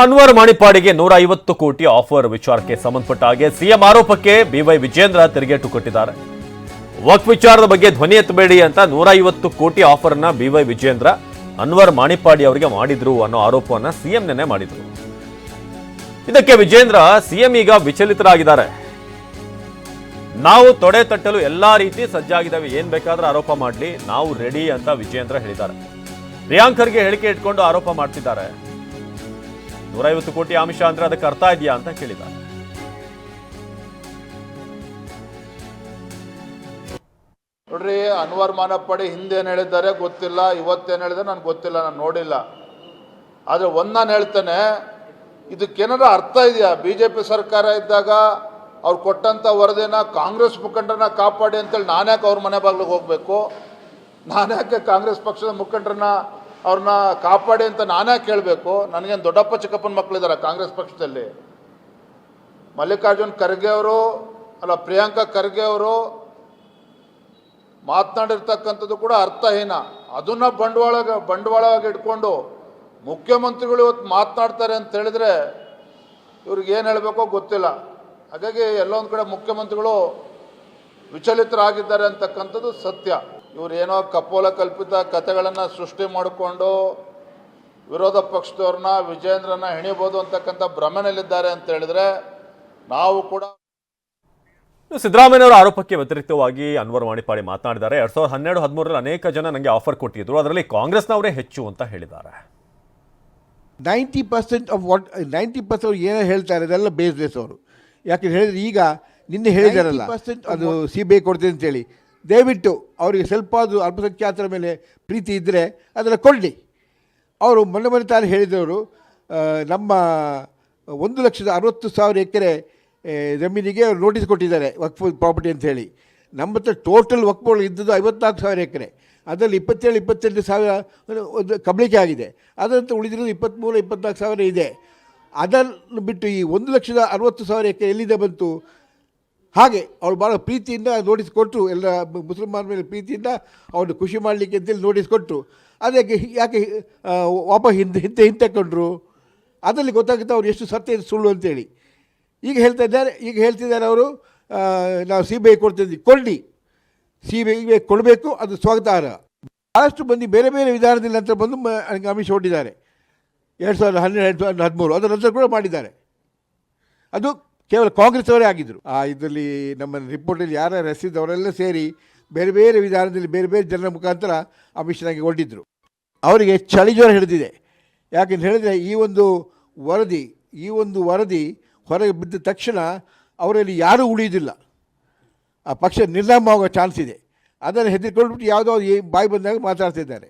ಅನ್ವರ್ ಮಾಣಿಪ್ಪಾಡಿಗೆ 150 ಕೋಟಿ ಆಫರ್ ವಿಚಾರಕ್ಕೆ ಸಂಬಂಧಪಟ್ಟ ಹಾಗೆ ಸಿಎಂ ಆರೋಪಕ್ಕೆ ಬಿವೈ ವಿಜೇಂದ್ರ ತಿರುಗೇಟು ಕೊಟ್ಟಿದ್ದಾರೆ. ವಕ್ಫ್ ವಿಚಾರದ ಬಗ್ಗೆ ಧ್ವನಿ ಎತ್ತಬೇಡಿ ಅಂತ 150 ಕೋಟಿ ಆಫರ್ ಅನ್ನ ಬಿವೈ ವಿಜೇಂದ್ರ ಅನ್ವರ್ ಮಾಣಿಪ್ಪಾಡಿ ಅವರಿಗೆ ಮಾಡಿದ್ರು ಅನ್ನೋ ಆರೋಪವನ್ನ ಸಿಎಂ ನೆನ್ನೆ ಮಾಡಿದ್ರು. ಇದಕ್ಕೆ ವಿಜೇಂದ್ರ ಸಿಎಂ ಈಗ ವಿಚಲಿತರಾಗಿದ್ದಾರೆ. ನಾವು ತೊಡೆ ತಟ್ಟಲು ಎಲ್ಲಾ ರೀತಿ ಸಜ್ಜಾಗಿದ್ದಾವೆ, ಏನ್ ಬೇಕಾದ್ರೂ ಆರೋಪ ಮಾಡಲಿ, ನಾವು ರೆಡಿ ಅಂತ ವಿಜೇಂದ್ರ ಹೇಳಿದ್ದಾರೆ. ಪ್ರಿಯಾಂಕ್ ಖರ್ಗೆ ಹೇಳಿಕೆ ಇಟ್ಕೊಂಡು ಆರೋಪ ಮಾಡ್ತಿದ್ದಾರೆ. 150 ಕೋಟಿ ಆಮಿಷ ಅಂದ್ರೆ ಅದಕ್ಕೆ ಅರ್ಥ ಇದೆಯಾ ಅಂತ ಕೇಳಿದ್ದಾರೆ. ನೋಡ್ರಿ, ಅನ್ವರ್ ಮಾಣಿಪ್ಪಾಡಿ ಹಿಂದೇನು ಹೇಳಿದ್ದಾರೆ ಗೊತ್ತಿಲ್ಲ, ಇವತ್ತೇನು ಹೇಳಿದ್ರೆ ನನಗೆ ಗೊತ್ತಿಲ್ಲ, ನಾನು ನೋಡಿಲ್ಲ. ಆದರೆ ಒಂದು ನಾನು ಹೇಳ್ತೇನೆ, ಇದಕ್ಕೇನಾರ ಅರ್ಥ ಇದೆಯಾ? BJP ಸರ್ಕಾರ ಇದ್ದಾಗ ಅವ್ರು ಕೊಟ್ಟಂಥ ವರದಿನ ಕಾಂಗ್ರೆಸ್ ಮುಖಂಡರನ್ನ ಕಾಪಾಡಿ ಅಂತೇಳಿ ನಾನ್ಯಾಕೆ ಅವ್ರ ಮನೆ ಬಾಗಿಲಿಗೆ ಹೋಗಬೇಕು? ನಾನ್ಯಾಕೆ ಕಾಂಗ್ರೆಸ್ ಪಕ್ಷದ ಮುಖಂಡರನ್ನ ಅವ್ರನ್ನ ಕಾಪಾಡಿ ಅಂತ ನಾನ್ಯಾಕೆ ಕೇಳಬೇಕು? ನನಗೇನು ದೊಡ್ಡಪ್ಪ ಚಿಕ್ಕಪ್ಪನ ಮಕ್ಕಳಿದ್ದಾರೆ ಕಾಂಗ್ರೆಸ್ ಪಕ್ಷದಲ್ಲಿ? ಮಲ್ಲಿಕಾರ್ಜುನ್ ಖರ್ಗೆ ಅವರು ಅಲ್ಲ, ಪ್ರಿಯಾಂಕಾ ಖರ್ಗೆ ಅವರು ಮಾತನಾಡಿರ್ತಕ್ಕಂಥದ್ದು ಕೂಡ ಅರ್ಥಹೀನ. ಅದನ್ನು ಬಂಡವಾಳವಾಗಿ ಇಟ್ಕೊಂಡು ಮುಖ್ಯಮಂತ್ರಿಗಳು ಇವತ್ತು ಮಾತನಾಡ್ತಾರೆ ಅಂತ ಹೇಳಿದ್ರೆ ಇವ್ರಿಗೆ ಏನು ಹೇಳಬೇಕೋ ಗೊತ್ತಿಲ್ಲ. ಹಾಗಾಗಿ ಎಲ್ಲೊಂದು ಕಡೆ ಮುಖ್ಯಮಂತ್ರಿಗಳು ವಿಚಲಿತರಾಗಿದ್ದಾರೆ ಅಂತಕ್ಕಂಥದ್ದು ಸತ್ಯ. ಇವರು ಏನೋ ಕಪೋಲ ಕಲ್ಪಿತ ಕಥೆಗಳನ್ನು ಸೃಷ್ಟಿ ಮಾಡಿಕೊಂಡು ವಿರೋಧ ಪಕ್ಷದವ್ರನ್ನ ವಿಜೇಂದ್ರನ ಹೆಣಿಬೋದು ಅಂತಕ್ಕಂಥ ಭ್ರಮೆನಲ್ಲಿದ್ದಾರೆ ಅಂತ ಹೇಳಿದ್ರೆ ನಾವು ಕೂಡ. ಸಿದ್ದರಾಮಯ್ಯನವರ ಆರೋಪಕ್ಕೆ ವ್ಯತಿರಿಕ್ತವಾಗಿ ಅನ್ವರ್ ಮಾಣಿಪ್ಪಾಡಿ ಮಾತನಾಡಿದ್ದಾರೆ. 2012-13 ಅನೇಕ ಜನ ನನಗೆ ಆಫರ್ ಕೊಟ್ಟಿದ್ರು, ಅದರಲ್ಲಿ ಕಾಂಗ್ರೆಸ್ನವರೇ ಹೆಚ್ಚು ಅಂತ ಹೇಳಿದ್ದಾರೆ. 90% ಏನೋ ಹೇಳ್ತಾರೆ ಅದೆಲ್ಲ ಬೇಸ್ಲೆಸ್ ಅವರು. ಯಾಕೆ ಹೇಳಿದ್ರೆ ಈಗ ನಿನ್ನೆ ಹೇಳಿದಾರಲ್ಲ ಅದು CBI ಕೊಡ್ತೇನೆ ಅಂತೇಳಿ, ದಯವಿಟ್ಟು ಅವರಿಗೆ ಸ್ವಲ್ಪ ಅದು ಅಲ್ಪಸಂಖ್ಯಾತರ ಮೇಲೆ ಪ್ರೀತಿ ಇದ್ದರೆ ಅದನ್ನು ಕೊಡಲಿ. ಅವರು ಮೊನ್ನೆ ತಾನು ಹೇಳಿದವರು ನಮ್ಮ 1,60,000 ಎಕರೆ ಜಮೀನಿಗೆ ಅವರು ನೋಟಿಸ್ ಕೊಟ್ಟಿದ್ದಾರೆ ವಕ್ಫ್ ಪ್ರಾಪರ್ಟಿ ಅಂತ ಹೇಳಿ. ನಮ್ಮ ಹತ್ರ ಟೋಟಲ್ ವಕ್ಫ್ಗಳು ಇದ್ದದ್ದು 54,000 ಎಕರೆ, ಅದರಲ್ಲಿ 27-28,000 ಒಂದು ಕಬಳಿಕೆ ಆಗಿದೆ. ಅದರಂತೆ ಉಳಿದಿರೋದು 23-24,000 ಇದೆ. ಅದನ್ನು ಬಿಟ್ಟು ಈ 1,60,000 ಎಕರೆ ಎಲ್ಲಿಂದ ಬಂತು? ಹಾಗೆ ಅವ್ರು ಭಾಳ ಪ್ರೀತಿಯಿಂದ ನೋಟಿಸ್ ಕೊಟ್ಟರು, ಎಲ್ಲ ಮುಸಲ್ಮಾನ ಮೇಲೆ ಪ್ರೀತಿಯಿಂದ ಅವ್ರನ್ನ ಖುಷಿ ಮಾಡಲಿಕ್ಕೆ ಅಂತೇಳಿ ನೋಟಿಸ್ ಕೊಟ್ಟರು. ಅದಕ್ಕೆ ಯಾಕೆ ವಾಪಸ್ ಹಿಂತೆಕೊಂಡ್ರು? ಅದರಲ್ಲಿ ಗೊತ್ತಾಗುತ್ತೆ ಅವ್ರು ಎಷ್ಟು ಸತ್ಯ ಸುಳ್ಳು ಅಂತೇಳಿ. ಈಗ ಹೇಳ್ತಿದ್ದಾರೆ ಅವರು ನಾವು CBI ಕೊಡ್ತಿದ್ವಿ. ಕೊಡಲಿ, CBI ಕೊಡಬೇಕು, ಅದು ಸ್ವಾಗತಾರ್ಹ. ಭಾಳಷ್ಟು ಮಂದಿ ಬೇರೆ ಬೇರೆ ವಿಧಾನದಲ್ಲಿ ನಂತರ ಬಂದು ಆಮಿಷ ಹೊಟ್ಟಿದ್ದಾರೆ. 2012-2013 ಅದರ ನಂತರ ಕೂಡ ಮಾಡಿದ್ದಾರೆ. ಅದು ಕೇವಲ ಕಾಂಗ್ರೆಸ್ ಅವರೇ ಆಗಿದ್ದರು. ಇದರಲ್ಲಿ ನಮ್ಮ ರಿಪೋರ್ಟಲ್ಲಿ ಯಾರು ಎಸೆದವರೆಲ್ಲ ಸೇರಿ ಬೇರೆ ಬೇರೆ ವಿಧಾನದಲ್ಲಿ ಬೇರೆ ಬೇರೆ ಜನರ ಮುಖಾಂತರ ಆಮಿಷನಾಗಿ ಹೊರಟಿದ್ರು. ಅವರಿಗೆ ಚಳಿ ಜ್ವರ ಹಿಡಿದಿದೆ. ಯಾಕೆಂತ ಹೇಳಿದರೆ ಈ ಒಂದು ವರದಿ ಹೊರಗೆ ಬಿದ್ದ ತಕ್ಷಣ ಅವರಲ್ಲಿ ಯಾರೂ ಉಳಿಯುವುದಿಲ್ಲ, ಆ ಪಕ್ಷ ನಿರ್ನಾಮ ಆಗೋ ಚಾನ್ಸ್ ಇದೆ. ಅದನ್ನು ಹೆದರಿಕೊಂಡ್ಬಿಟ್ಟು ಯಾವುದೋ ಬಾಯಿ ಬಂದಾಗ ಮಾತಾಡ್ತಿದ್ದಾರೆ.